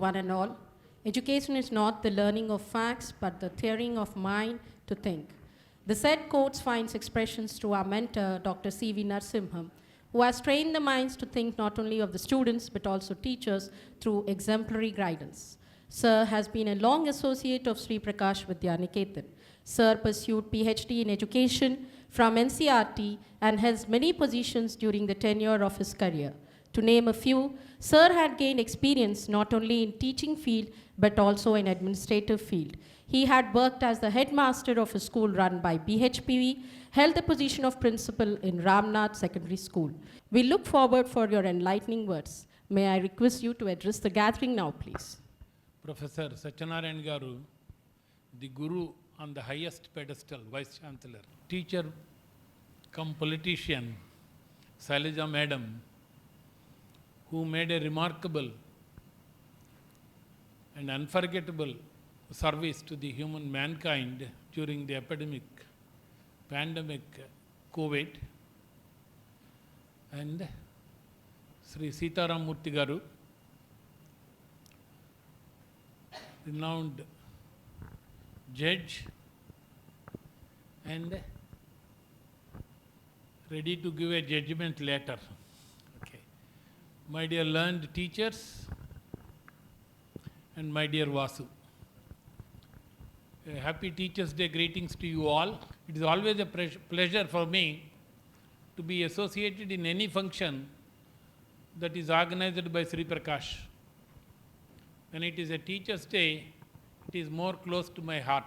one and all. Education is not the learning of facts, but the theory of mind to think. The said quotes finds expressions through our mentor, Dr.C.V.Narasimham, who has trained the minds to think not only of the students, but also teachers through exemplary guidance. Sir has been a long associate of Sri Prakash Vidyaniketan. Sir pursued PhD in education from NCRT and held many positions during the tenure of his career. To name a few, Sir had gained experience not only in teaching field, but also in administrative field. He had worked as the headmaster of a school run by BHPV, held the position of principal in Ramnath Secondary School. We look forward for your enlightening words. May I request you to address the gathering now, please. Professor Satyanarayan Garu, the Guru on the highest pedestal, Vice Chancellor. Teacher come politician, Sailaja Madam, who made a remarkable and unforgettable service to the human mankind during the pandemic COVID, and Sri Sitaram Murthy Garu, renowned judge and ready to give a judgment later. Okay. My dear learned teachers and my dear Vasu. Happy Teachers' Day greetings to you all. It is always a pleasure for me to be associated in any function that is organized by Sri Prakash. When it is a Teachers' Day, it is more close to my heart.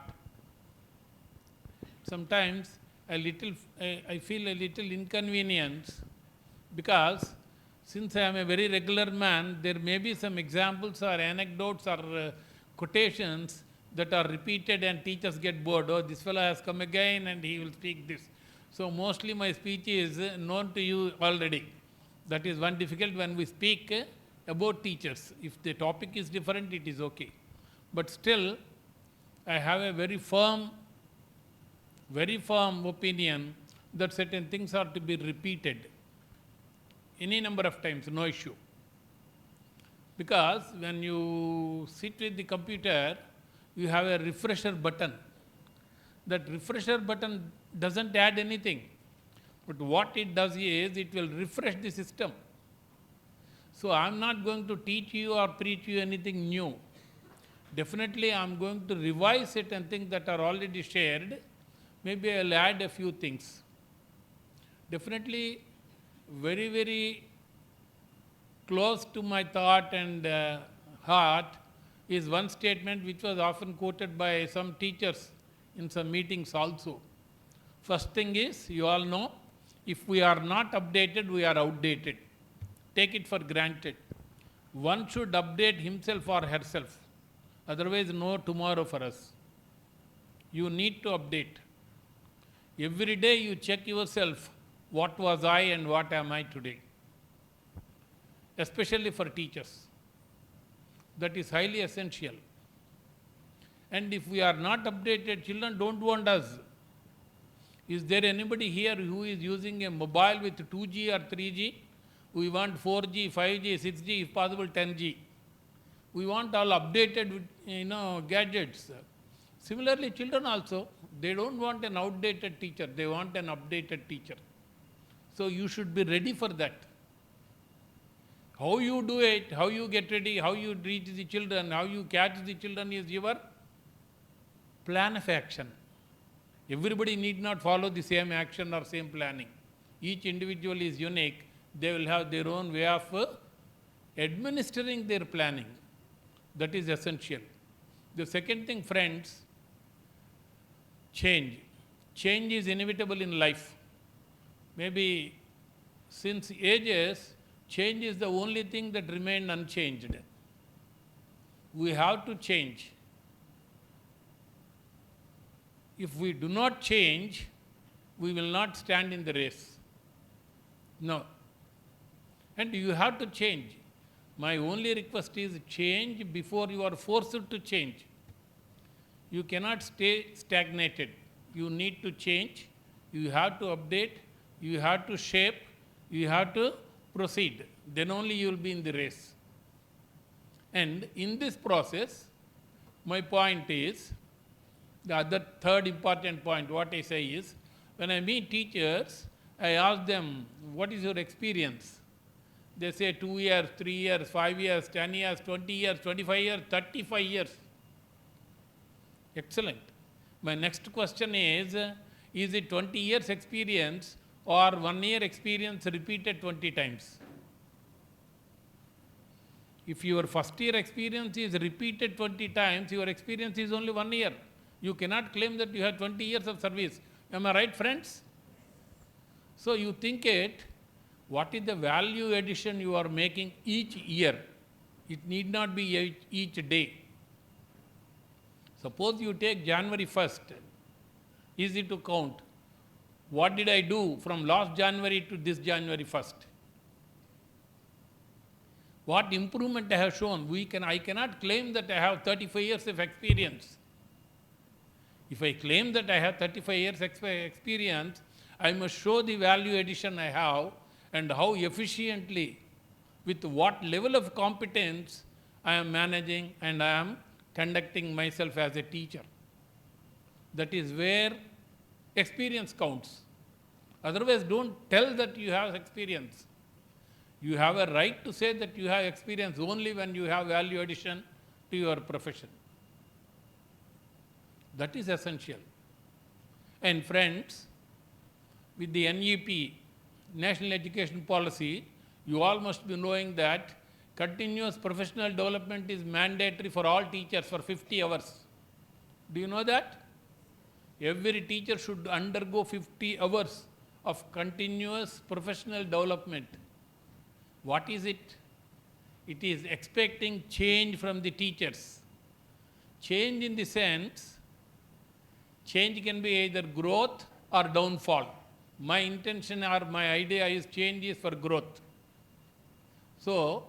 Sometimes I feel a little inconvenience because since I am a very regular man, there may be some examples or anecdotes or quotations that are repeated and teachers get bored. Oh, this fellow has come again and he will speak this. So mostly my speech is known to you already. That is one difficult when we speak about teachers. If the topic is different, it is okay. But still, I have a very firm opinion that certain things are to be repeated any number of times, no issue. Because when you sit with the computer, you have a refresher button. That refresher button doesn't add anything. But what it does is, it will refresh the system. So I'm not going to teach you or preach you anything new. Definitely I'm going to revise certain things that are already shared. Maybe I'll add a few things. Definitely very, very close to my thought and heart is one statement which was often quoted by some teachers in some meetings also. First thing is, you all know, if we are not updated, we are outdated. Take it for granted. One should update himself or herself. Otherwise, no tomorrow for us. You need to update. Every day you check yourself, what was I and what am I today? Especially for teachers. That is highly essential. And if we are not updated, children don't want us. Is there anybody here who is using a mobile with 2G or 3G? We want 4G, 5G, 6G, if possible 10G. We want all updated with, gadgets. Similarly, children also, they don't want an outdated teacher, they want an updated teacher. So you should be ready for that. How you do it, how you get ready, how you reach the children, how you catch the children is your plan of action. Everybody need not follow the same action or same planning. Each individual is unique. They will have their own way of administering their planning. That is essential. The second thing, friends, change. Change is inevitable in life. Maybe since ages, change is the only thing that remained unchanged. We have to change. If we do not change, we will not stand in the race. No. And you have to change. My only request is change before you are forced to change. You cannot stay stagnated. You need to change. You have to update. You have to shape. You have to proceed. Then only you will be in the race. And in this process, my point is, the other third important point, what I say is, when I meet teachers, I ask them, what is your experience? They say 2 years, 3 years, 5 years, 10 years, 20 years, 25 years, 35 years. Excellent. My next question is it 20 years experience or 1 year experience repeated 20 times? If your first year experience is repeated 20 times, your experience is only 1 year. You cannot claim that you have 20 years of service. Am I right, friends? So you think it, what is the value addition you are making each year? It need not be each day. Suppose you take January 1st, easy to count. What did I do from last January to this January 1st? What improvement I have shown? I cannot claim that I have 35 years of experience. If I claim that I have 35 years experience, I must show the value addition I have and how efficiently, with what level of competence I am managing and I am conducting myself as a teacher. That is where experience counts. Otherwise, don't tell that you have experience. You have a right to say that you have experience only when you have value addition to your profession. That is essential. And friends, with the NEP, National Education Policy, you all must be knowing that continuous professional development is mandatory for all teachers for 50 hours. Do you know that? Every teacher should undergo 50 hours of continuous professional development. What is it? It is expecting change from the teachers. Change in the sense, change can be either growth or downfall. My intention or my idea is change is for growth. So,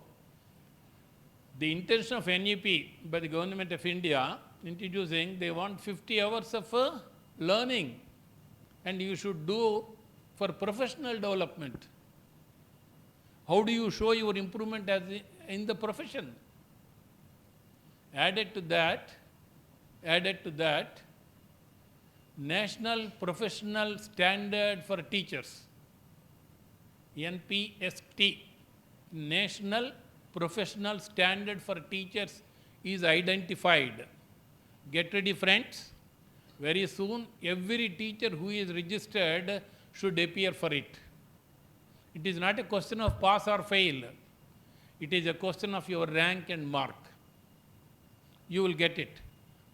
the intention of NEP by the Government of India introducing, they want 50 hours of learning, and you should do for professional development. How do you show your improvement in the profession? Added to that, National Professional Standard for Teachers, NPST, National Professional Standard for Teachers is identified. Get ready, friends. Very soon, every teacher who is registered should appear for it. It is not a question of pass or fail. It is a question of your rank and mark. You will get it.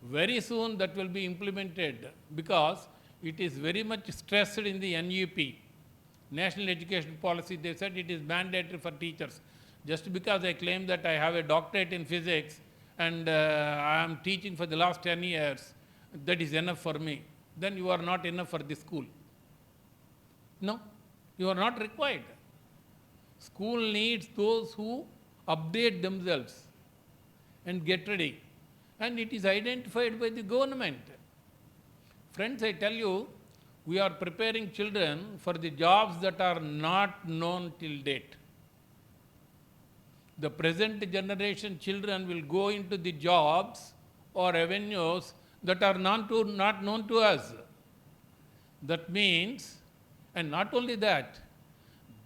Very soon that will be implemented because it is very much stressed in the NEP, National Education Policy. They said it is mandatory for teachers. Just because I claim that I have a doctorate in physics and I am teaching for the last 10 years, that is enough for me. Then you are not enough for the school. No, you are not required. School needs those who update themselves and get ready. And it is identified by the government. Friends, I tell you, we are preparing children for the jobs that are not known till date. The present generation children will go into the jobs or avenues that are not known to us. That means, and not only that,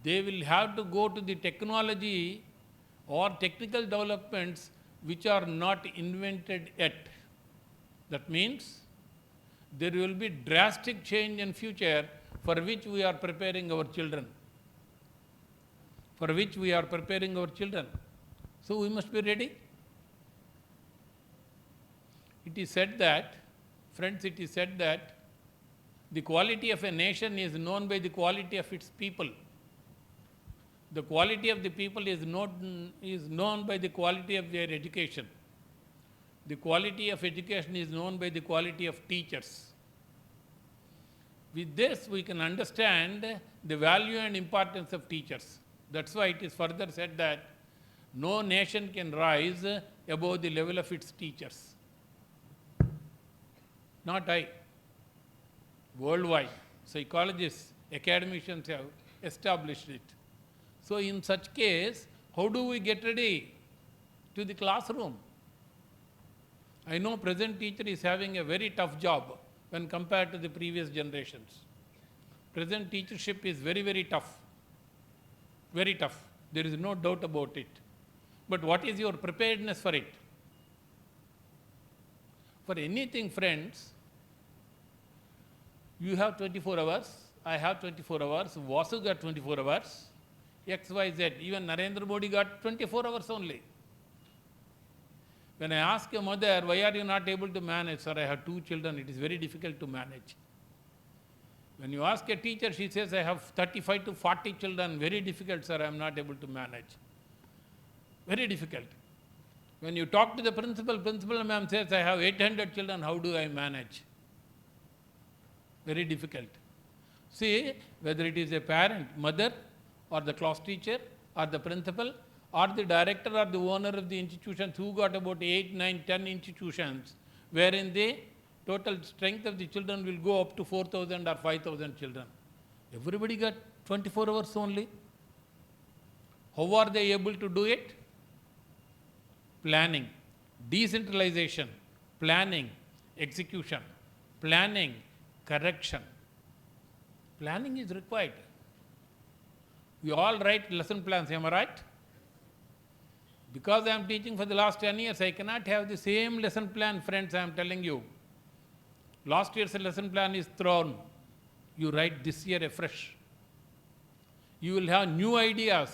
they will have to go to the technology or technical developments which are not invented yet. That means there will be drastic change in future for which we are preparing our children. So we must be ready. It is said that, friends, the quality of a nation is known by the quality of its people. The quality of the people is known by the quality of their education. The quality of education is known by the quality of teachers. With this, we can understand the value and importance of teachers. That's why it is further said that no nation can rise above the level of its teachers. Not I. Worldwide, psychologists, academicians have established it. So in such case, how do we get ready? to the classroom. I know present teacher is having a very tough job when compared to the previous generations. Present teachership is very, very tough. Very tough. There is no doubt about it. But what is your preparedness for it? For anything, friends, you have 24 hours, I have 24 hours, Vasu got 24 hours, X, Y, Z, even Narendra Modi got 24 hours only. When I ask a mother, why are you not able to manage? Sir, I have 2 children, it is very difficult to manage. When you ask a teacher, she says, I have 35 to 40 children, very difficult, sir, I am not able to manage. Very difficult. When you talk to the principal ma'am says, I have 800 children, how do I manage? Very difficult. See, whether it is a parent, mother, or the class teacher, or the principal, or the director or the owner of the institutions who got about 8, 9, 10 institutions, wherein the total strength of the children will go up to 4,000 or 5,000 children. Everybody got 24 hours only. How are they able to do it? Planning, decentralization, planning, execution, planning, correction. Planning is required. We all write lesson plans, am I right? Because I am teaching for the last 10 years, I cannot have the same lesson plan, friends, I am telling you. Last year's lesson plan is thrown. You write this year afresh. You will have new ideas,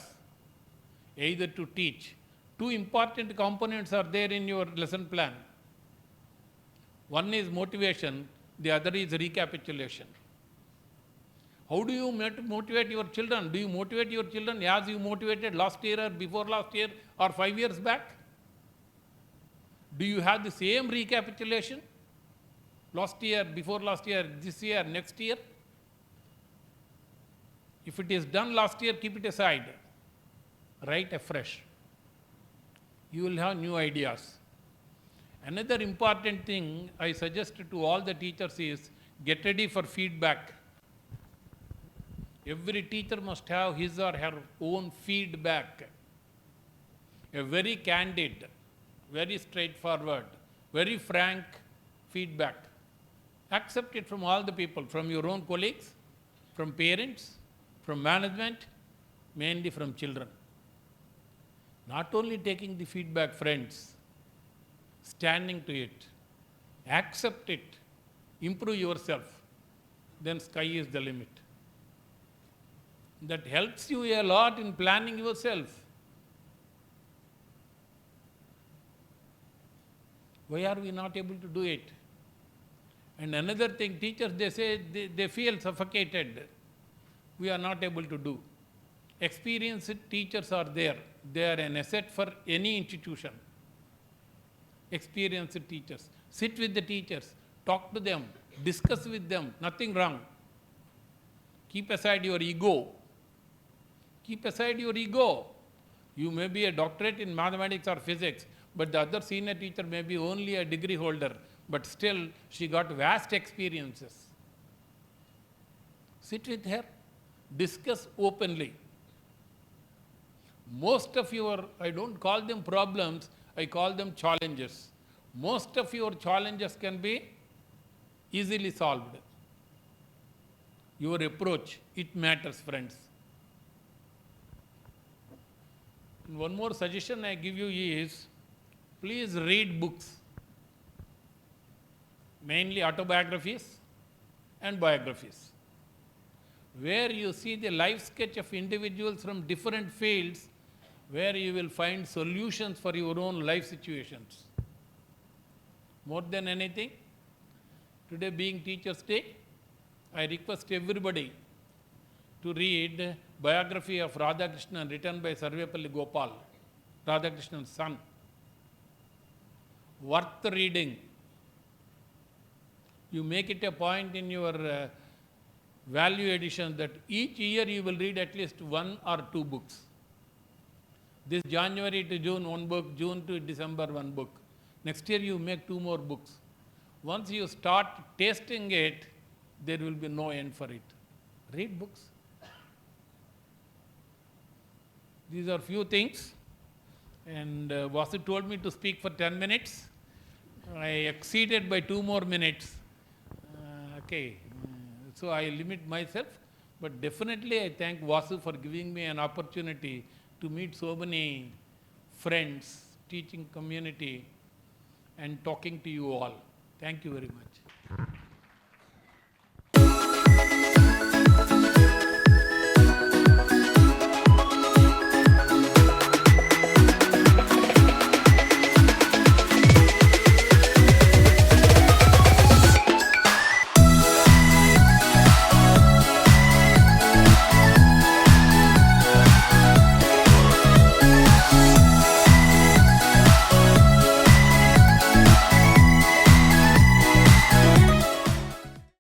either to teach. 2 important components are there in your lesson plan. One is motivation, the other is recapitulation. How do you motivate your children? Do you motivate your children as you motivated last year or before last year or 5 years back? Do you have the same recapitulation? Last year, before last year, this year, next year? If it is done last year, keep it aside. Write afresh. You will have new ideas. Another important thing I suggest to all the teachers is get ready for feedback. Every teacher must have his or her own feedback. A very candid, very straightforward, very frank feedback. Accept it from all the people, from your own colleagues, from parents, from management, mainly from children. Not only taking the feedback, friends, standing to it, accept it, improve yourself, then sky is the limit. That helps you a lot in planning yourself. Why are we not able to do it? And another thing, teachers, they say they feel suffocated. We are not able to do. Experienced teachers are there. They are an asset for any institution. Experienced teachers. Sit with the teachers, talk to them, discuss with them, nothing wrong. Keep aside your ego. Keep aside your ego. You may be a doctorate in mathematics or physics, but the other senior teacher may be only a degree holder, but still she got vast experiences. Sit with her, discuss openly. Most of your, I don't call them problems, I call them challenges. Most of your challenges can be easily solved. Your approach, it matters, friends. And one more suggestion I give you is, please read books, mainly autobiographies and biographies, where you see the life sketch of individuals from different fields, where you will find solutions for your own life situations. More than anything, today being Teachers' Day, I request everybody to read biography of Radhakrishnan written by Sarvepalli Gopal, Radhakrishnan's son. Worth reading. You make it a point in your value edition that each year you will read at least 1 or 2 books. This January to June, 1 book, June to December, 1 book. Next year you make 2 more books. Once you start tasting it, there will be no end for it. Read books. These are few things. And Vasu told me to speak for 10 minutes. I exceeded by 2 more minutes. So I limit myself. But definitely I thank Vasu for giving me an opportunity to meet so many friends, teaching community, and talking to you all. Thank you very much.